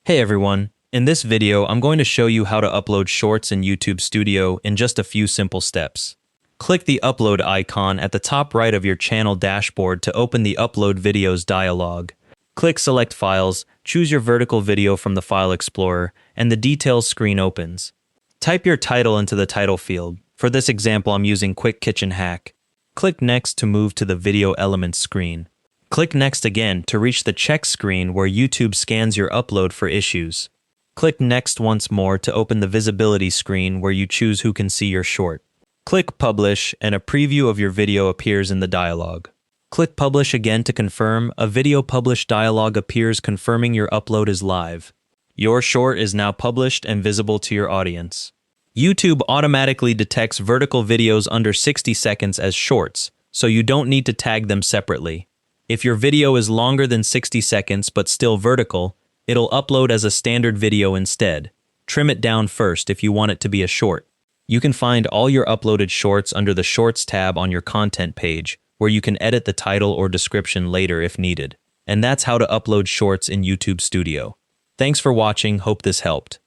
Hey everyone, in this video I'm going to show you how to upload shorts in YouTube Studio in just a few simple steps. Click the upload icon at the top right of your channel dashboard to open the Upload Videos dialog. Click Select Files, choose your vertical video from the File Explorer, and the Details screen opens. Type your title into the title field. For this example I'm using Quick Kitchen Hack. Click Next to move to the Video Elements screen. Click Next again to reach the check screen where YouTube scans your upload for issues. Click Next once more to open the visibility screen where you choose who can see your short. Click Publish and a preview of your video appears in the dialog. Click Publish again to confirm. A Video Publish dialog appears confirming your upload is live. Your short is now published and visible to your audience. YouTube automatically detects vertical videos under 60 seconds as shorts, so you don't need to tag them separately. If your video is longer than 60 seconds but still vertical, it'll upload as a standard video instead. Trim it down first if you want it to be a short. You can find all your uploaded shorts under the Shorts tab on your content page, where you can edit the title or description later if needed. And that's how to upload shorts in YouTube Studio. Thanks for watching, hope this helped.